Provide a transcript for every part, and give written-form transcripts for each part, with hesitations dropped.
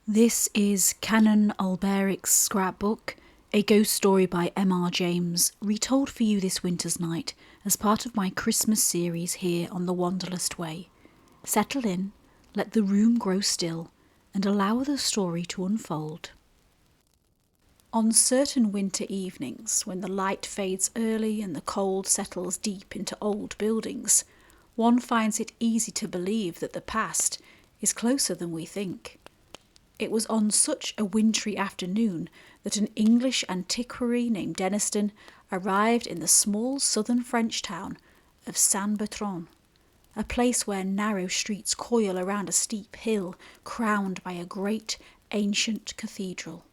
This is Canon Alberic's Scrapbook, a ghost story by M.R. James, retold for you this winter's night as part of my Christmas series here on the Wanderlust way. Settle in, let the room grow still, and allow the story to unfold. On certain winter evenings, when the light fades early and the cold settles deep into old buildings, one finds it easy to believe that the past is closer than we think. It was on such a wintry afternoon that an English antiquary named Deniston arrived in the small southern French town of San Betron, a place where narrow streets coil around a steep hill crowned by a great ancient cathedral.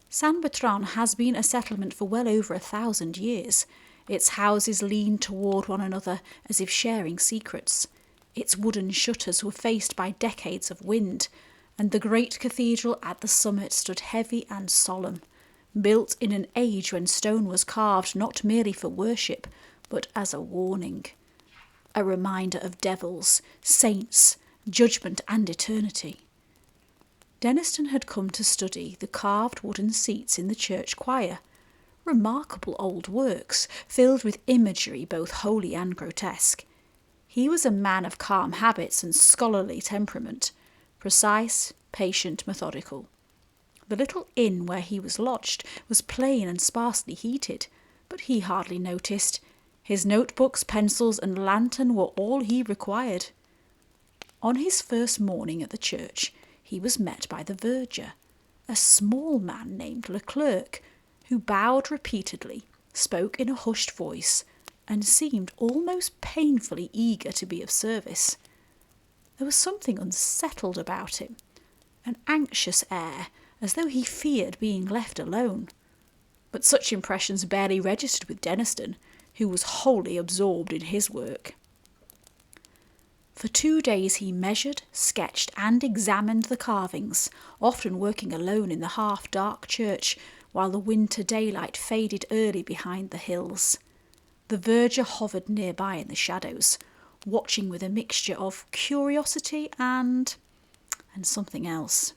San Betron has been a settlement for well over 1,000 years. Its houses lean toward one another as if sharing secrets. Its wooden shutters were faced by decades of wind, and the great cathedral at the summit stood heavy and solemn, built in an age when stone was carved not merely for worship, but as a warning, a reminder of devils, saints, judgment and eternity. Deniston had come to study the carved wooden seats in the church choir, remarkable old works filled with imagery both holy and grotesque. He was a man of calm habits and scholarly temperament, precise, patient, methodical. The little inn where he was lodged was plain and sparsely heated, but he hardly noticed. His notebooks, pencils and lantern were all he required. On his first morning at the church, he was met by the verger, a small man named Leclerc, who bowed repeatedly, spoke in a hushed voice, and seemed almost painfully eager to be of service. There was something unsettled about him, an anxious air, as though he feared being left alone. But such impressions barely registered with Deniston, who was wholly absorbed in his work. For 2 days he measured, sketched and examined the carvings, often working alone in the half-dark church while the winter daylight faded early behind the hills. The verger hovered nearby in the shadows, watching with a mixture of curiosity and something else.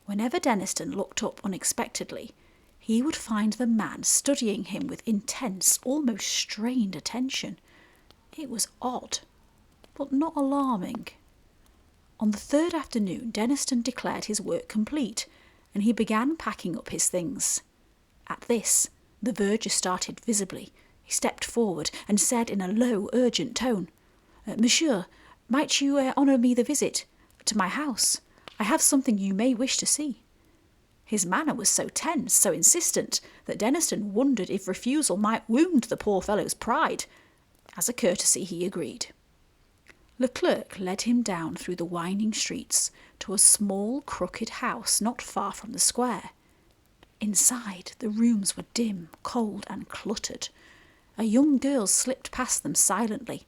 Whenever Deniston looked up unexpectedly, he would find the man studying him with intense, almost strained attention. It was odd, but not alarming. On the third afternoon, Deniston declared his work complete, and he began packing up his things. At this, the verger started visibly. He stepped forward and said in a low, urgent tone, "Monsieur, might you honour me the visit to my house? I have something you may wish to see." His manner was so tense, so insistent, that Deniston wondered if refusal might wound the poor fellow's pride. As a courtesy, he agreed. Leclerc led him down through the winding streets to a small, crooked house not far from the square. Inside, the rooms were dim, cold and cluttered. A young girl slipped past them silently,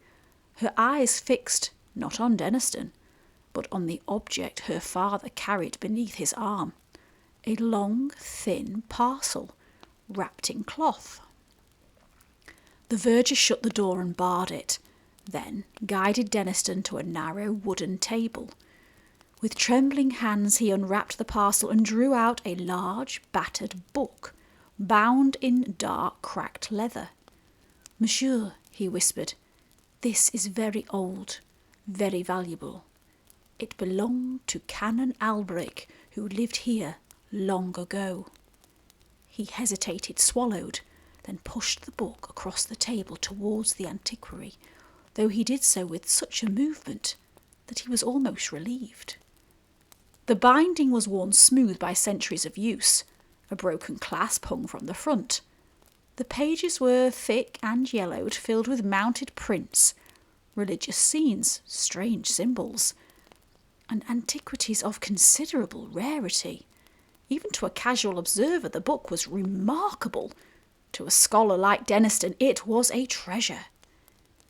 her eyes fixed not on Deniston, but on the object her father carried beneath his arm, a long, thin parcel wrapped in cloth. The verger shut the door and barred it, then guided Deniston to a narrow wooden table. With trembling hands he unwrapped the parcel and drew out a large, battered book, bound in dark, cracked leather. "Monsieur," he whispered, "this is very old, very valuable. It belonged to Canon Alberic, who lived here long ago." He hesitated, swallowed, then pushed the book across the table towards the antiquary, though he did so with such a movement that he was almost relieved. The binding was worn smooth by centuries of use. A broken clasp hung from the front. The pages were thick and yellowed, filled with mounted prints, religious scenes, strange symbols, and antiquities of considerable rarity. Even to a casual observer, the book was remarkable. To a scholar like Deniston, it was a treasure.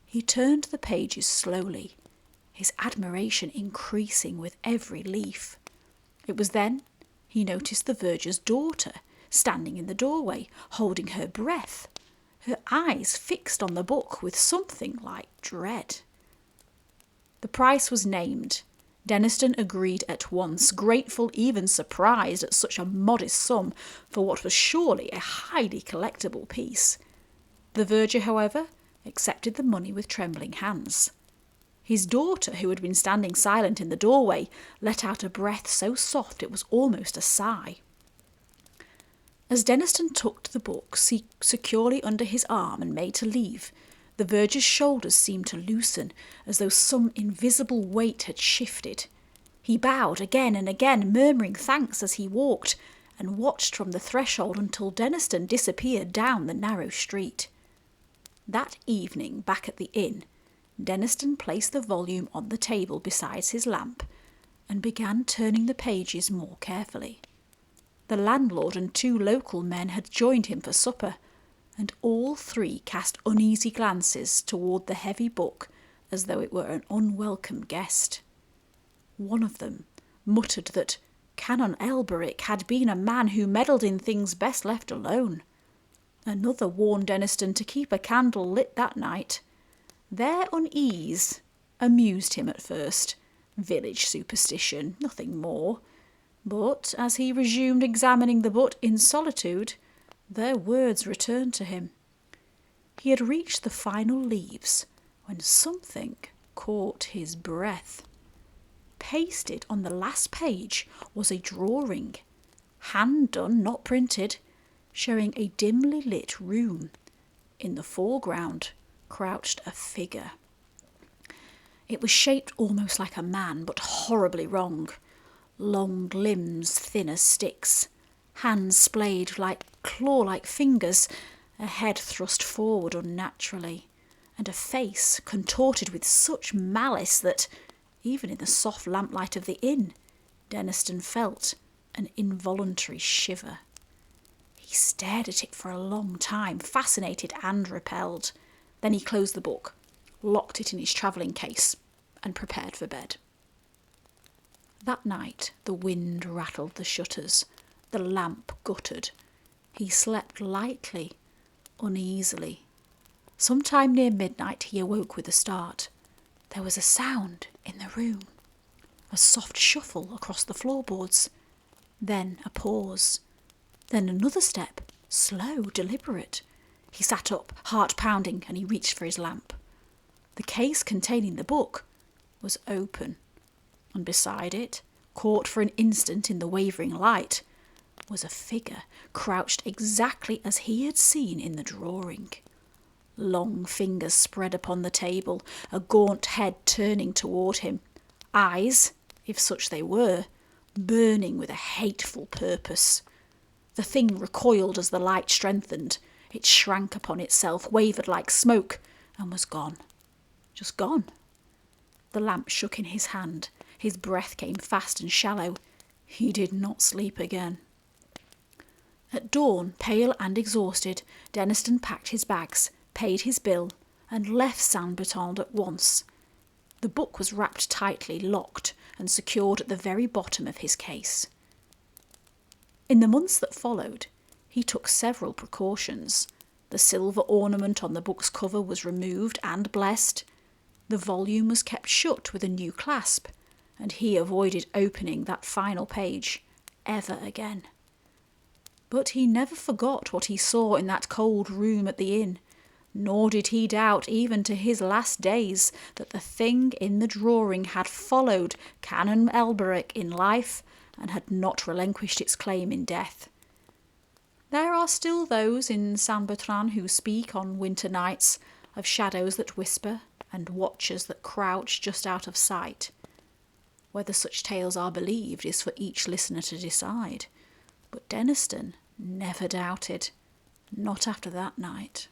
He turned the pages slowly, his admiration increasing with every leaf. It was then he noticed the verger's daughter standing in the doorway, holding her breath, her eyes fixed on the book with something like dread. The price was named, Denniston agreed at once, grateful, even surprised at such a modest sum for what was surely a highly collectible piece. The verger, however, accepted the money with trembling hands. His daughter, who had been standing silent in the doorway, let out a breath so soft it was almost a sigh. As Denniston tucked the book securely under his arm and made to leave, the verger's shoulders seemed to loosen, as though some invisible weight had shifted. He bowed again and again, murmuring thanks as he walked, and watched from the threshold until Denniston disappeared down the narrow street. That evening, back at the inn, Denniston placed the volume on the table beside his lamp and began turning the pages more carefully. The landlord and 2 local men had joined him for supper, and all 3 cast uneasy glances toward the heavy book as though it were an unwelcome guest. One of them muttered that Canon Alberic had been a man who meddled in things best left alone. Another warned Denniston to keep a candle lit that night. Their unease amused him at first. Village superstition, nothing more. But as he resumed examining the book in solitude, their words returned to him. He had reached the final leaves when something caught his breath. Pasted on the last page was a drawing, hand-done, not printed, showing a dimly lit room. In the foreground crouched a figure. It was shaped almost like a man, but horribly wrong. Long limbs, thin as sticks, hands splayed like claw-like fingers, a head thrust forward unnaturally, and a face contorted with such malice that, even in the soft lamplight of the inn, Denniston felt an involuntary shiver. He stared at it for a long time, fascinated and repelled. Then he closed the book, locked it in his travelling case, and prepared for bed. That night the wind rattled the shutters, the lamp guttered. He slept lightly, uneasily. Sometime near midnight he awoke with a start. There was a sound in the room, a soft shuffle across the floorboards, then a pause, then another step, slow, deliberate. He sat up, heart pounding, and he reached for his lamp. The case containing the book was open, and beside it, caught for an instant in the wavering light, was a figure crouched exactly as he had seen in the drawing. Long fingers spread upon the table, a gaunt head turning toward him, eyes, if such they were, burning with a hateful purpose. The thing recoiled as the light strengthened. It shrank upon itself, wavered like smoke, and was gone. Just gone. The lamp shook in his hand. His breath came fast and shallow. He did not sleep again. At dawn, pale and exhausted, Denniston packed his bags, paid his bill, and left San Betron at once. The book was wrapped tightly, locked, and secured at the very bottom of his case. In the months that followed, he took several precautions. The silver ornament on the book's cover was removed and blessed. The volume was kept shut with a new clasp, and he avoided opening that final page ever again. But he never forgot what he saw in that cold room at the inn, nor did he doubt even to his last days that the thing in the drawing had followed Canon Alberic in life and had not relinquished its claim in death. There are still those in San Betron who speak on winter nights of shadows that whisper and watchers that crouch just out of sight. Whether such tales are believed is for each listener to decide, but Denniston never doubted, not after that night.